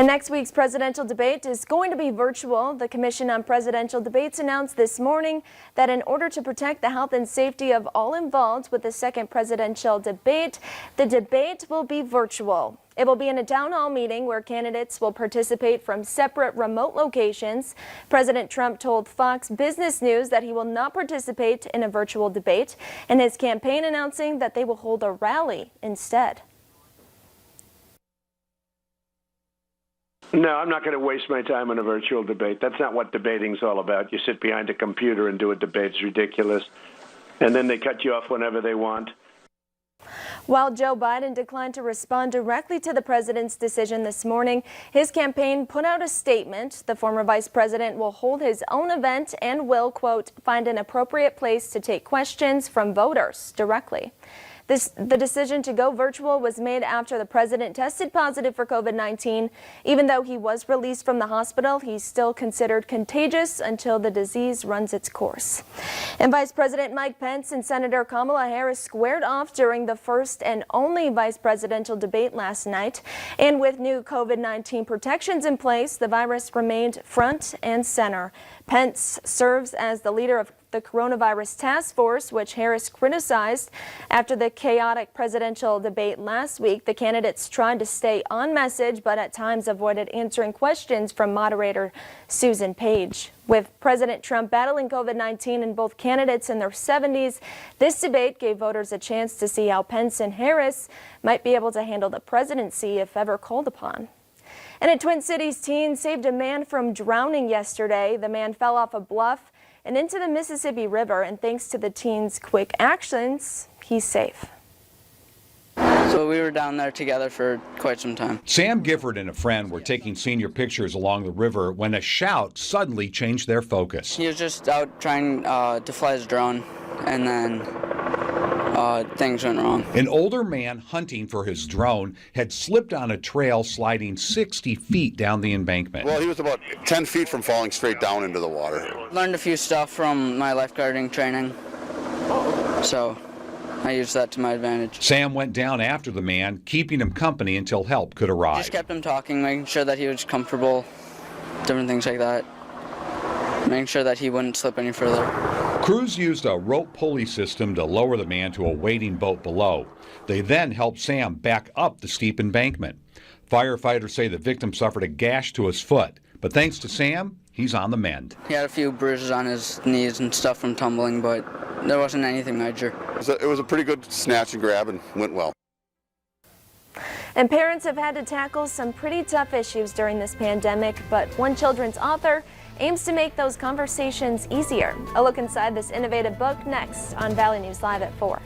And next week's presidential debate is going to be virtual. The Commission on Presidential Debates announced this morning that in order to protect the health and safety of all involved with the second presidential debate, the debate will be virtual. It will be in a town hall meeting where candidates will participate from separate remote locations. President Trump told Fox Business News that he will not participate in a virtual debate, and his campaign announcing that they will hold a rally instead. No, I'm not going to waste my time on a virtual debate. That's not what debating's all about. You sit behind a computer and do a debate. It's ridiculous. And then they cut you off whenever they want. While Joe Biden declined to respond directly to the president's decision this morning, his campaign put out a statement. The former vice president will hold his own event and will, quote, find an appropriate place to take questions from voters directly. The decision to go virtual was made after the president tested positive for COVID-19. Even though he was released from the hospital, he's still considered contagious until the disease runs its course. And Vice President Mike Pence and Senator Kamala Harris squared off during the first and only vice presidential debate last night. And with new COVID-19 protections in place, the virus remained front and center. Pence serves as the leader of the coronavirus task force, which Harris criticized after the chaotic presidential debate last week. The candidates tried to stay on message, but at times avoided answering questions from moderator Susan Page. With President Trump battling COVID-19 and both candidates in their 70s, this debate gave voters a chance to see how Pence and Harris might be able to handle the presidency if ever called upon. And a Twin Cities teen saved a man from drowning yesterday. The man fell off a bluff and into the Mississippi River, and thanks to the teen's quick actions, he's safe. So we were down there together for quite some time. Sam Gifford and a friend were taking senior pictures along the river when a shout suddenly changed their focus. He was just out trying to fly his drone, and then things went wrong. An older man hunting for his drone had slipped on a trail sliding 60 feet down the embankment. Well, he was about 10 feet from falling straight down into the water. Learned a few stuff from my lifeguarding training, so I used that to my advantage. Sam went down after the man, keeping him company until help could arrive. Just kept him talking, making sure that he was comfortable, different things like that, making sure that he wouldn't slip any further. Crews used a rope pulley system to lower the man to a waiting boat below. They then helped Sam back up the steep embankment. Firefighters say the victim suffered a gash to his foot, but thanks to Sam, he's on the mend. He had a few bruises on his knees and stuff from tumbling, but there wasn't anything major. It was a pretty good snatch and grab and went well. And parents have had to tackle some pretty tough issues during this pandemic, but one children's author aims to make those conversations easier. A look inside this innovative book next on Valley News Live at 4.